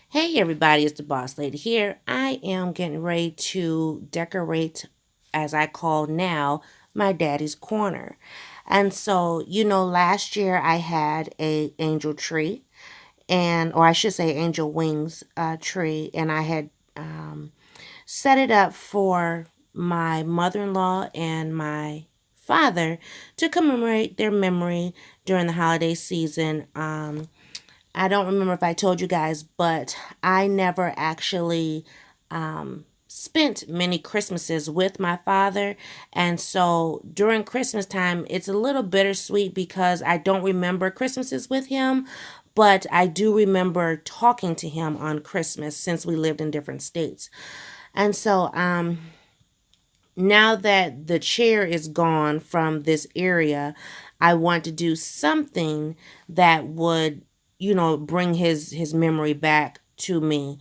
Hey everybody, it's the Boss Lady here. I am getting ready to decorate, as I call now, my daddy's corner. And so, last year I had a angel tree, or I should say angel wings tree, and I had set it up for my mother-in-law and my father to commemorate their memory during the holiday season. I don't remember if I told you guys, but I never actually spent many Christmases with my father. And so during Christmas time, it's a little bittersweet because I don't remember Christmases with him, but I do remember talking to him on Christmas since we lived in different states. And so now that the chair is gone from this area, I want to do something that would, bring his memory back to me.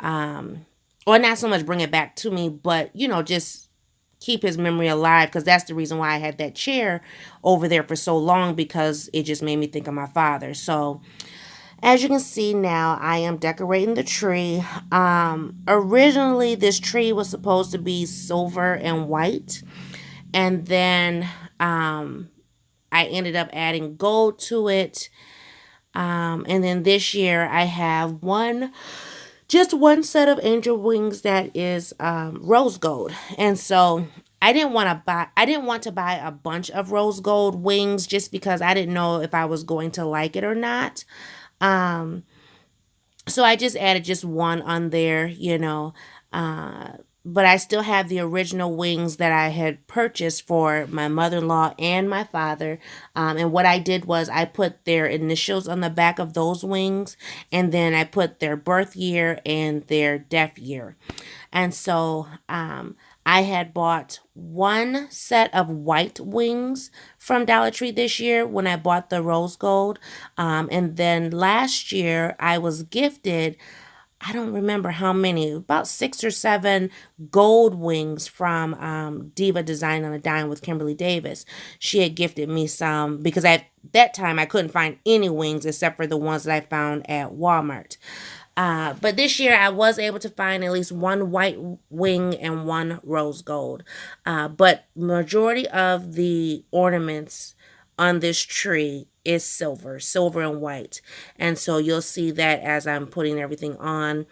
Or not so much bring it back to me, but just keep his memory alive, because that's the reason why I had that chair over there for so long, because it just made me think of my father. So as you can see now, I am decorating the tree. Originally, this tree was supposed to be silver and white. And then I ended up adding gold to it. And then this year, I have just one set of angel wings that is rose gold. And so I didn't want to buy a bunch of rose gold wings just because I didn't know if I was going to like it or not. Um, so I just added just one on there. But I still have the original wings that I had purchased for my mother-in-law and my father. And what I did was I put their initials on the back of those wings, and then I put their birth year and their death year. And so I had bought one set of white wings from Dollar Tree this year when I bought the rose gold. And then last year I was gifted, I don't remember how many, about 6 or 7 gold wings from Diva Design on a Dime with Kimberly Davis. She had gifted me some because at that time I couldn't find any wings except for the ones that I found at Walmart. But this year I was able to find at least one white wing and one rose gold. But majority of the ornaments on this tree is silver and white. And so you'll see that as I'm putting everything on.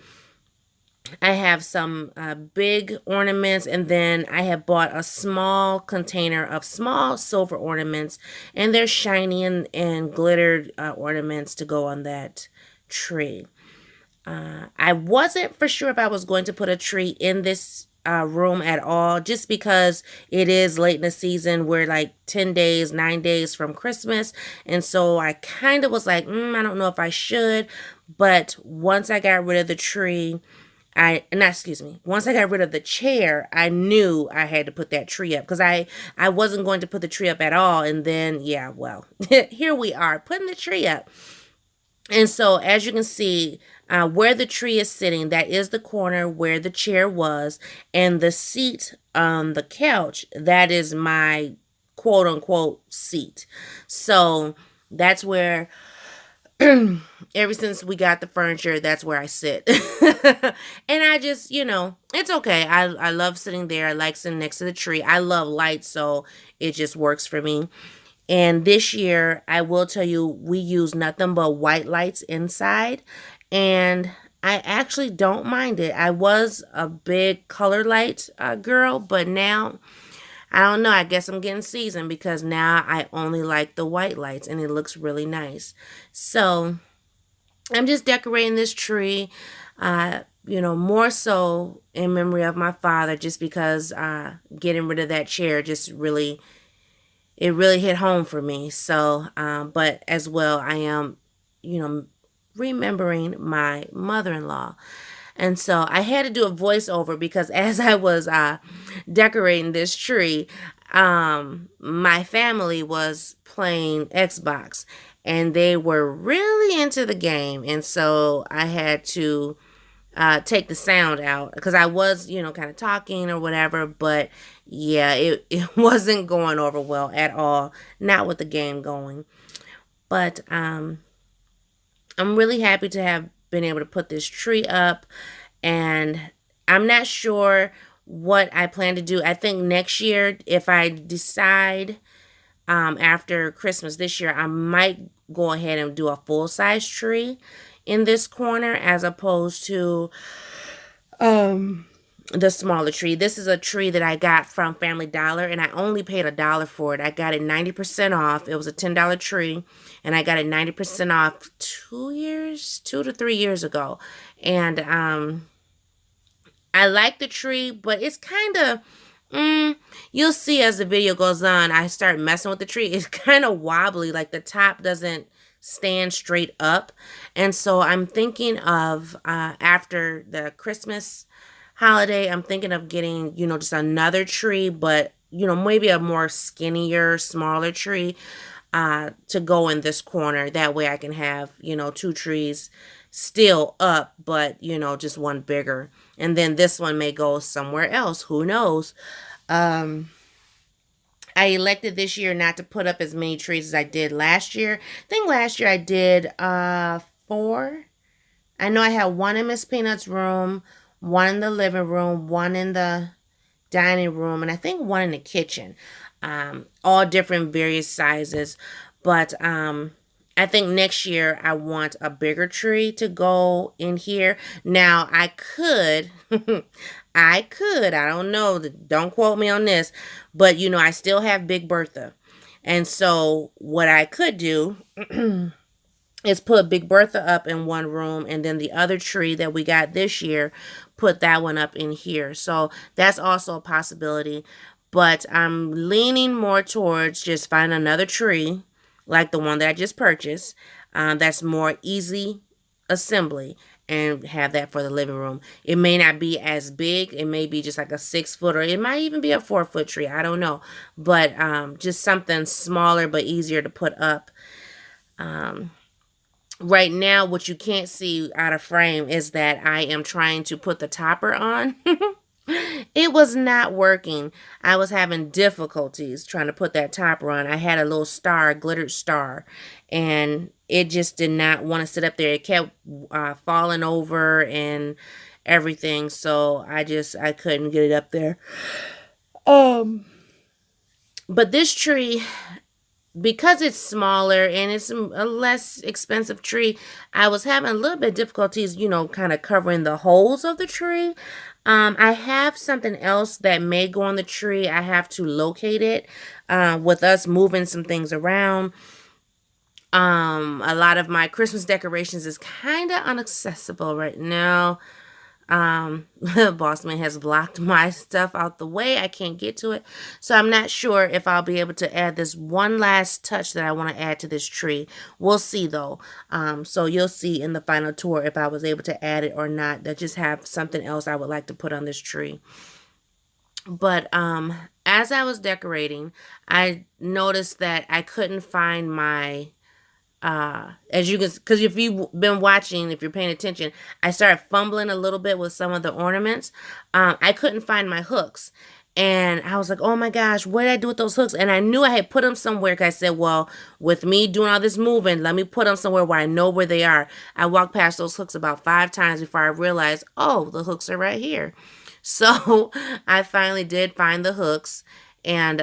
I have some big ornaments, and then I have bought a small container of small silver ornaments, and they're shiny and glittered ornaments to go on that tree. I wasn't for sure if I was going to put a tree in this room at all, just because it is late in the season. We're like 10 days, 9 days from Christmas. And so I kind of was like, I don't know if I should. But once I got rid of the tree, once I got rid of the chair, I knew I had to put that tree up, because I wasn't going to put the tree up at all. And then, yeah, well, here we are putting the tree up. And so, as you can see, where the tree is sitting, that is the corner where the chair was, and the seat on the couch, that is my quote unquote seat. So that's where, ever since we got the furniture, that's where I sit. And I just, it's okay. I love sitting there. I like sitting next to the tree. I love lights, so it just works for me. And this year, I will tell you, we use nothing but white lights inside. And I actually don't mind it. I was a big color light girl, but now, I don't know. I guess I'm getting seasoned, because now I only like the white lights, and it looks really nice. So I'm just decorating this tree, more so in memory of my father, just because getting rid of that chair just really, it really hit home for me. So, but as well, I am, remembering my mother-in-law. And so I had to do a voiceover, because as I was decorating this tree, my family was playing Xbox, and they were really into the game. And so I had to take the sound out, because I was, kind of talking or whatever, but yeah, it wasn't going over well at all, not with the game going. But I'm really happy to have been able to put this tree up, and I'm not sure what I plan to do. I think next year, if I decide after Christmas this year, I might go ahead and do a full size tree in this corner as opposed to um the smaller tree. This is a tree that I got from Family Dollar, and I only paid $1 for it. I got it 90% off. It was a $10 tree, and I got it 90% off 2 years, 2 to 3 years ago. And I like the tree, but it's kind of you'll see as the video goes on, I start messing with the tree. It's kind of wobbly, like the top doesn't stand straight up. And so I'm thinking of after the Christmas holiday, I'm thinking of getting, just another tree, but, maybe a more skinnier, smaller tree to go in this corner. That way I can have, two trees still up, but, just one bigger. And then this one may go somewhere else. Who knows? Um, I elected this year not to put up as many trees as I did last year. I think last year I did four. I know I had one in Miss Peanut's room, one in the living room, one in the dining room, and I think one in the kitchen. All different various sizes. But I think next year I want a bigger tree to go in here. Now I could, I don't know, don't quote me on this, but I still have Big Bertha. And so what I could do is put Big Bertha up in one room, and then the other tree that we got this year, put that one up in here. So that's also a possibility. But I'm leaning more towards just finding another tree like the one that I just purchased, that's more easy assembly, and have that for the living room. It may not be as big. It may be just like a 6 foot, or it might even be a 4 foot tree. I don't know. But just something smaller but easier to put up. Right now, what you can't see out of frame is that I am trying to put the topper on. It was not working. I was having difficulties trying to put that topper on. I had a little star, a glittered star, and it just did not want to sit up there. It kept falling over and everything, so I couldn't get it up there. Um, but this tree, because it's smaller and it's a less expensive tree, I was having a little bit of difficulties, kind of covering the holes of the tree. I have something else that may go on the tree. I have to locate it. With us moving some things around, a lot of my Christmas decorations is kind of inaccessible right now. Bossman has blocked my stuff out the way. I can't get to it. So I'm not sure if I'll be able to add this one last touch that I want to add to this tree. We'll see though. So you'll see in the final tour if I was able to add it or not. I just have something else I would like to put on this tree. But as I was decorating, I noticed that I couldn't find my as you can, because if you've been watching, if you're paying attention, I started fumbling a little bit with some of the ornaments. I couldn't find my hooks, and I was like, oh my gosh, what did I do with those hooks? And I knew I had put them somewhere, because I said, well, with me doing all this moving, let me put them somewhere where I know where they are. I walked past those hooks about 5 times before I realized, oh, the hooks are right here. So I finally did find the hooks, and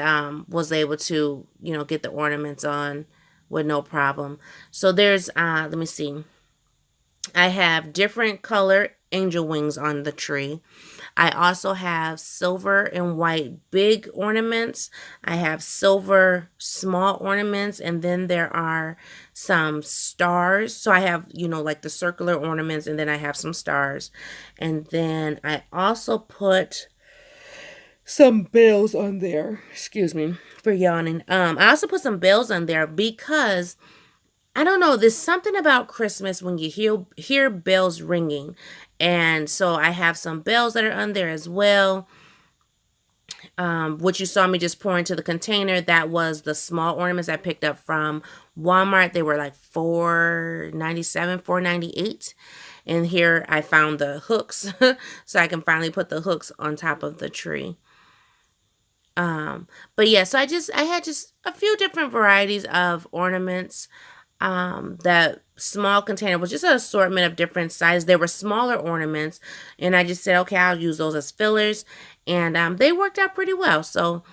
was able to, get the ornaments on with no problem. So there's, let me see. I have different color angel wings on the tree. I also have silver and white big ornaments. I have silver small ornaments, and then there are some stars. So I have, like the circular ornaments, and then I have some stars. And then I also put some bells on there. Excuse me for yawning. I also put some bells on there because I don't know, there's something about Christmas when you hear bells ringing. And so I have some bells that are on there as well. What you saw me just pour into the container, that was the small ornaments I picked up from Walmart. They were like $4.97, $4.98. And here I found the hooks so I can finally put the hooks on top of the tree. Um, but yeah, so I had just a few different varieties of ornaments. That small container was just an assortment of different sizes. They were smaller ornaments, and I just said, okay, I'll use those as fillers, and they worked out pretty well. So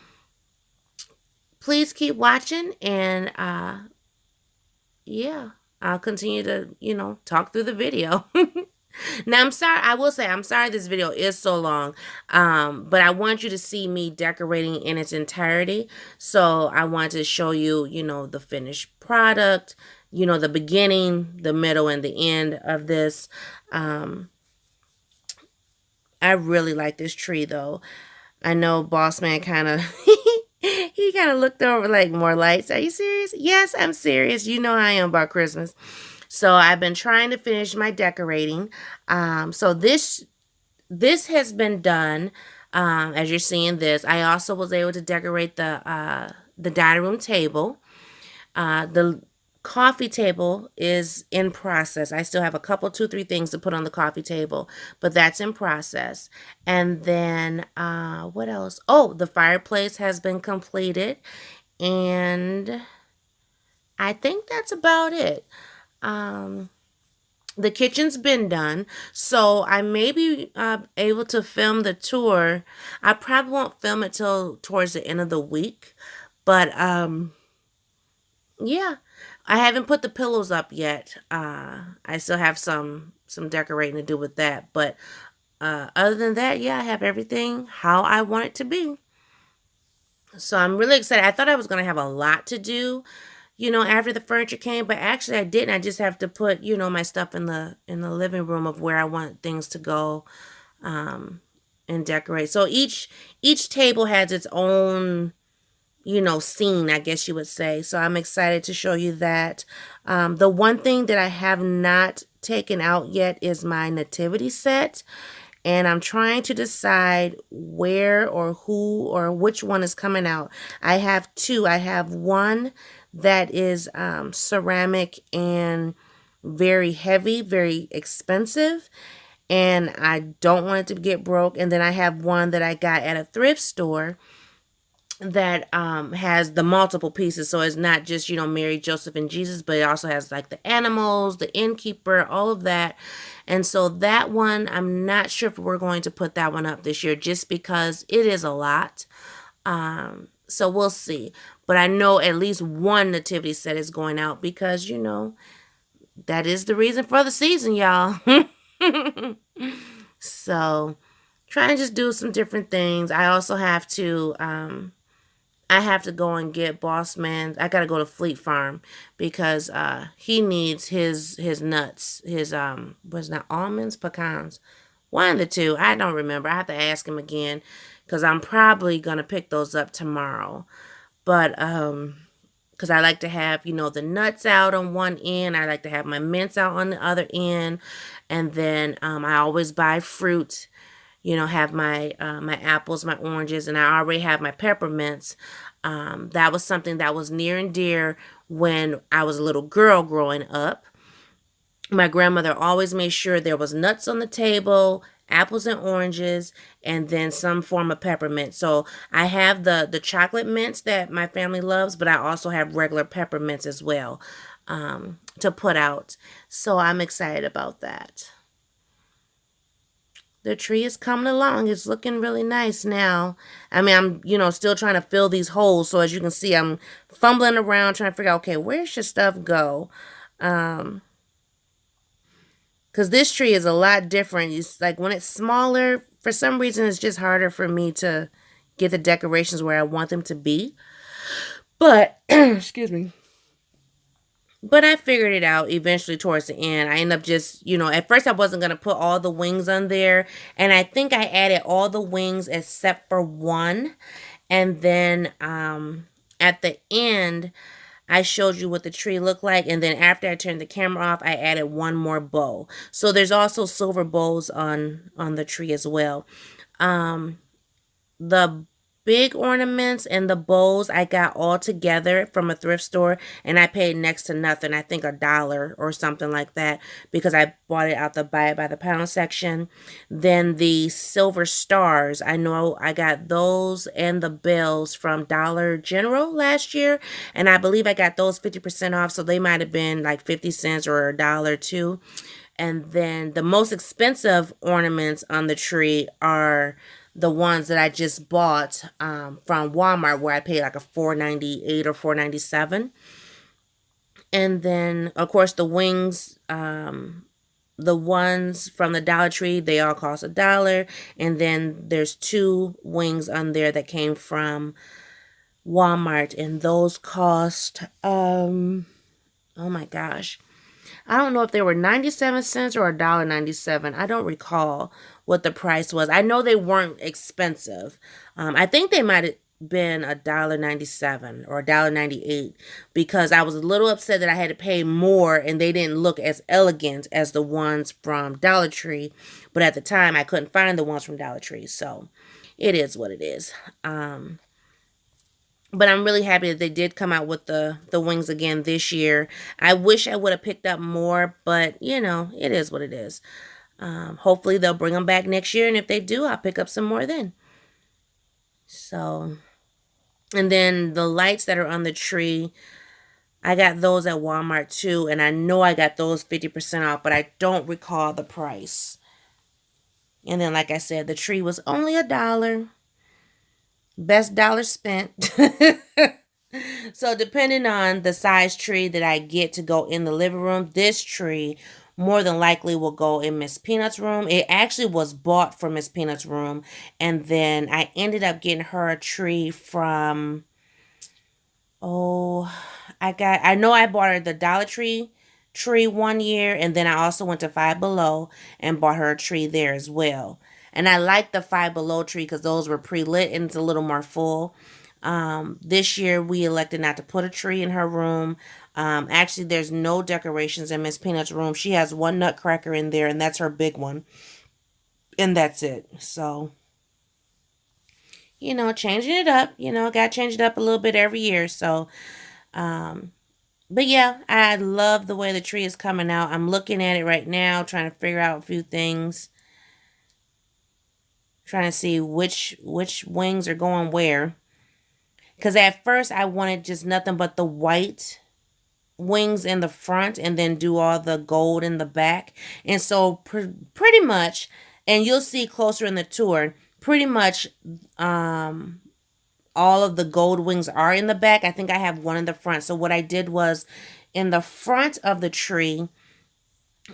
please keep watching, and yeah, I'll continue to talk through the video. Now, I'm sorry. I will say I'm sorry this video is so long, but I want you to see me decorating in its entirety. So I want to show you, the finished product, the beginning, the middle, and the end of this. Um, I really like this tree, though. I know Boss Man kind of he kind of looked over like, more lights. Are you serious? Yes, I'm serious. You know I am about Christmas. So I've been trying to finish my decorating. So this has been done. As you're seeing this, I also was able to decorate the dining room table. The coffee table is in process. I still have a couple, two, three things to put on the coffee table, but that's in process. And then what else? Oh, the fireplace has been completed, and I think that's about it. Um, the kitchen's been done, so I may be able to film the tour. I probably won't film it till towards the end of the week, but yeah, I haven't put the pillows up yet. I still have some decorating to do with that, but other than that, yeah, I have everything how I want it to be. So I'm really excited. I thought I was gonna have a lot to do, after the furniture came, but actually I didn't. I just have to put, my stuff in the living room of where I want things to go, um, and decorate. So each table has its own, scene, I guess you would say. So I'm excited to show you that. The one thing that I have not taken out yet is my nativity set. And I'm trying to decide where or who or which one is coming out. I have two. I have one that is ceramic and very heavy, very expensive. And I don't want it to get broke. And then I have one that I got at a thrift store that has the multiple pieces. So it's not just, Mary, Joseph, and Jesus, but it also has like the animals, the innkeeper, all of that. And so that one, I'm not sure if we're going to put that one up this year just because it is a lot. So we'll see. But I know at least one nativity set is going out because, that is the reason for the season, y'all. So trying to just do some different things. I also have to I have to go and get Boss Man. I gotta go to Fleet Farm because he needs his nuts. His was not almonds, pecans. One of the two. I don't remember. I have to ask him again because I'm probably gonna pick those up tomorrow. But because I like to have, the nuts out on one end. I like to have my mints out on the other end. And then I always buy fruit, have my my apples, my oranges, and I already have my peppermints. That was something that was near and dear when I was a little girl growing up. My grandmother always made sure there was nuts on the table, apples and oranges, and then some form of peppermint. So I have the chocolate mints that my family loves, but I also have regular peppermints as well, to put out. So I'm excited about that. The tree is coming along. It's looking really nice now. I mean, I'm, still trying to fill these holes. So as you can see, I'm fumbling around trying to figure out, okay, where should stuff go? Because this tree is a lot different. It's like when it's smaller, for some reason, it's just harder for me to get the decorations where I want them to be. But, excuse me. But I figured it out eventually towards the end. I ended up just, at first I wasn't going to put all the wings on there. And I think I added all the wings except for one. And then at the end, I showed you what the tree looked like. And then after I turned the camera off, I added one more bow. So there's also silver bows on the tree as well. The big ornaments and the bows I got all together from a thrift store, and I paid next to nothing. I think $1 or something like that, because I bought it out the buy it by the pound section. Then the silver stars, I know I got those and the bells from Dollar General last year, and I believe I got those 50% off, so they might have been like 50 cents or $1 too. And then the most expensive ornaments on the tree are the ones that I just bought from Walmart, where I paid like a $4.98 or $4.97. And then, of course, the wings, the ones from the Dollar Tree, they all cost $1. And then there's two wings on there that came from Walmart, and those cost, oh my gosh, I don't know if they were 97 cents or $1.97. I don't recall what the price was. I know they weren't expensive. I think they might have been $1.97 or $1.98, because I was a little upset that I had to pay more and they didn't look as elegant as the ones from Dollar Tree. But at the time, I couldn't find the ones from Dollar Tree. So it is what it is. But I'm really happy that they did come out with the wings again this year. I wish I would have picked up more, but you know, it is what it is. Hopefully they'll bring them back next year, and if they do, I'll pick up some more then. So, and then the lights that are on the tree, I got those at Walmart too, and I know I got those 50% off, but I don't recall the price. And then, like I said, the tree was only $1. Best dollar spent. So depending on the size tree that I get to go in the living room, this tree more than likely will go in Miss Peanut's room. It actually was bought for Miss Peanut's room, and then I ended up getting her a tree from, oh, I know I bought her the Dollar Tree one year, and then I also went to Five Below and bought her a tree there as well. And I like the Five Below tree because those were pre-lit and it's a little more full. This year we elected not to put a tree in her room. Actually, there's no decorations in Miss Peanut's room. She has one nutcracker in there, and that's her big one. And that's it. So, you know, changing it up. You know, got to change it up a little bit every year. So, but yeah, I love the way the tree is coming out. I'm looking at it right now, trying to figure out a few things. Trying to see which wings are going where. Because at first I wanted just nothing but the white wings in the front and then do all the gold in the back. And so pretty much, and you'll see closer in the tour, pretty much all of the gold wings are in the back. I think I have one in the front. So what I did was, in the front of the tree,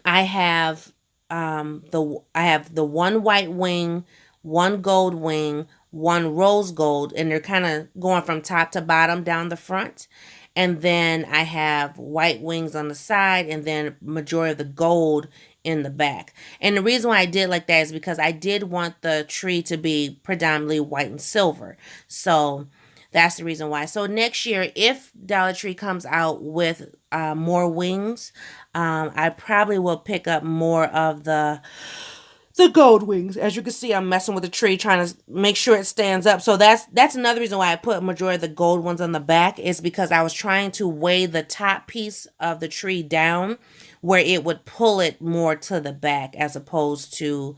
I have the one white wing, one gold wing, one rose gold, and they're kind of going from top to bottom down the front. And then I have white wings on the side, and then majority of the gold in the back. And the reason why I did like that is because I did want the tree to be predominantly white and silver. So that's the reason why. So next year, if Dollar Tree comes out with more wings, I probably will pick up more of the gold wings. As you can see, I'm messing with the tree, trying to make sure it stands up. So that's another reason why I put majority of the gold ones on the back, is because I was trying to weigh the top piece of the tree down where it would pull it more to the back, as opposed to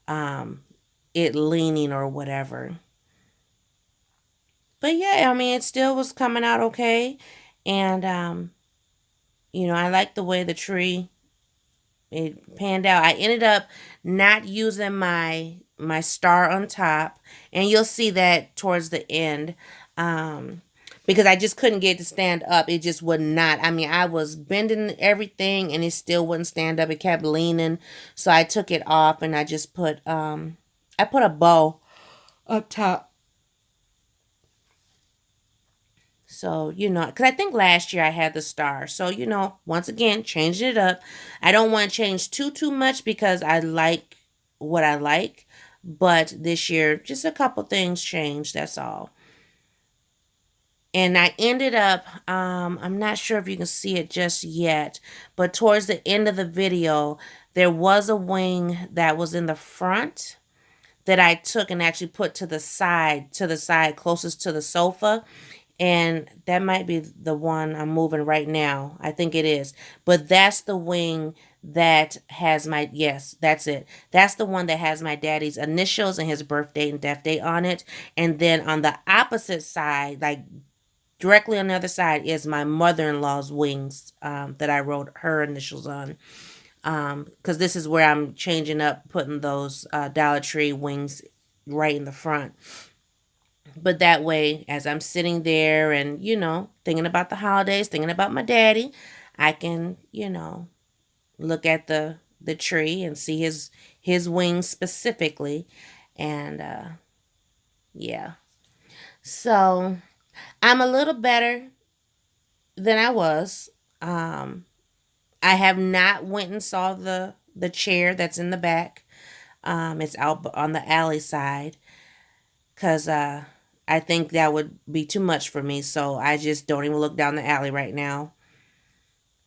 it leaning or whatever. But yeah, I mean, it still was coming out okay. And you know, I like the way the tree, it panned out. I ended up not using my star on top, and you'll see that towards the end, because I just couldn't get it to stand up. It just would not. I mean, I was bending everything and it still wouldn't stand up. It kept leaning. So I took it off, and I just put I put a bow up top. So, you know, because I think last year I had the star. So, you know, once again, changing it up. I don't want to change too much because I like what I like. But this year, just a couple things changed. That's all. And I ended up, I'm not sure if you can see it just yet, but towards the end of the video, there was a wing that was in the front that I took and actually put to the side closest to the sofa. And that might be the one I'm moving right now. I think it is. But that's the wing that has my, yes, that's it. That's the one that has my daddy's initials and his birthday and death date on it. And then on the opposite side, like directly on the other side, is my mother-in-law's wings that I wrote her initials on. Because this is where I'm changing up, putting those Dollar Tree wings right in the front. But that way, as I'm sitting there and, thinking about the holidays, thinking about my daddy, I can, look at the tree and see his wings specifically. And yeah. So I'm a little better than I was. I have not went and saw the chair that's in the back. It's out on the alley side because I think that would be too much for me. So I just don't even look down the alley right now.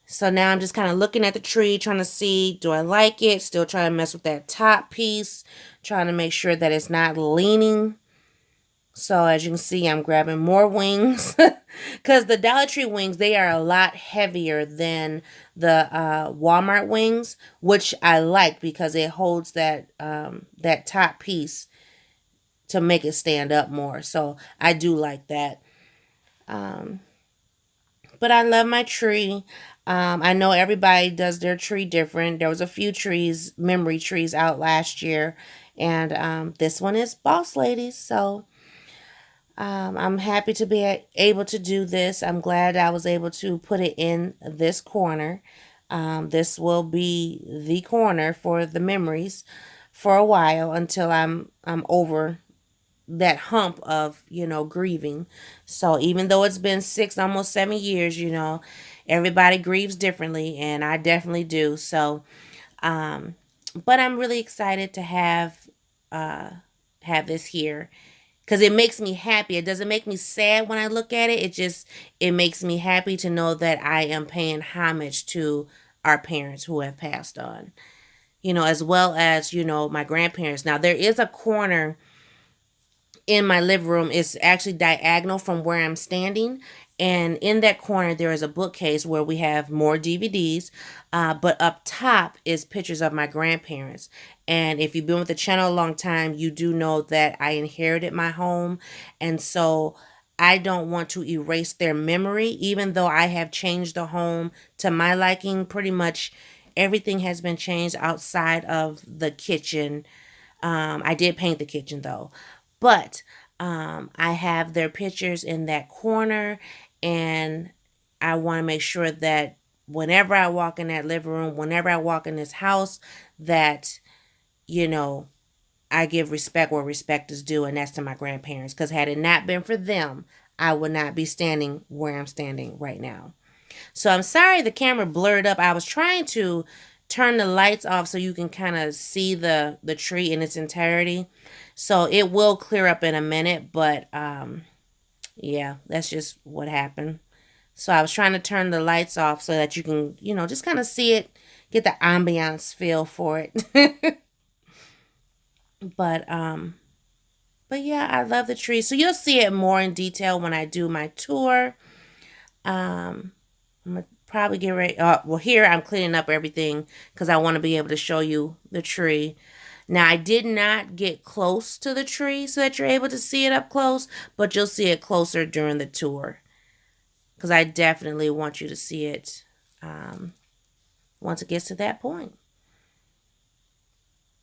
So now I'm just kind of looking at the tree, trying to see, do I like it? Still trying to mess with that top piece, trying to make sure that it's not leaning. So as you can see, I'm grabbing more wings because the Dollar Tree wings, they are a lot heavier than the Walmart wings, which I like because it holds that top piece to make it stand up more. So I do like that. But I love my tree. I know everybody does their tree different. There was a few trees, memory trees out last year. And this one is Boss Ladies. So I'm happy to be able to do this. I'm glad I was able to put it in this corner. This will be the corner for the memories for a while until I'm over that hump of grieving. So even though it's been 6 almost 7 years, everybody grieves differently, and I definitely do. So but I'm really excited to have this here because it makes me happy. It doesn't make me sad when I look at it. It makes me happy to know that I am paying homage to our parents who have passed on, as well as my grandparents. Now there is a corner in my living room. Is actually diagonal from where I'm standing. And in that corner, there is a bookcase where we have more DVDs. But up top is pictures of my grandparents. And if you've been with the channel a long time, you do know that I inherited my home. And so I don't want to erase their memory, even though I have changed the home to my liking. Pretty much everything has been changed outside of the kitchen. I did paint the kitchen though. But I have their pictures in that corner, and I want to make sure that whenever I walk in that living room, whenever I walk in this house, that, I give respect where respect is due, and that's to my grandparents. Because had it not been for them, I would not be standing where I'm standing right now. So I'm sorry the camera blurred up. I was trying to turn the lights off so you can kind of see the tree in its entirety. So it will clear up in a minute, but yeah, that's just what happened. So I was trying to turn the lights off so that you can, just kind of see it, get the ambiance feel for it. But yeah, I love the tree. So you'll see it more in detail when I do my tour. I'm gonna probably get ready. Well, here I'm cleaning up everything because I want to be able to show you the tree. Now, I did not get close to the tree so that you're able to see it up close, but you'll see it closer during the tour because I definitely want you to see it once it gets to that point.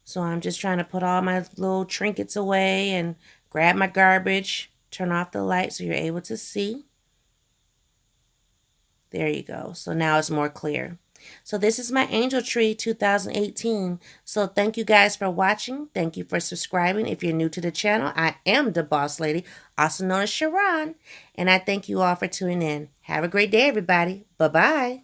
So I'm just trying to put all my little trinkets away and grab my garbage, turn off the light so you're able to see. There you go. So now it's more clear. So this is my Angel Tree 2018. So thank you guys for watching. Thank you for subscribing. If you're new to the channel, I am the Boss Lady, also known as Sharon. And I thank you all for tuning in. Have a great day, everybody. Bye-bye.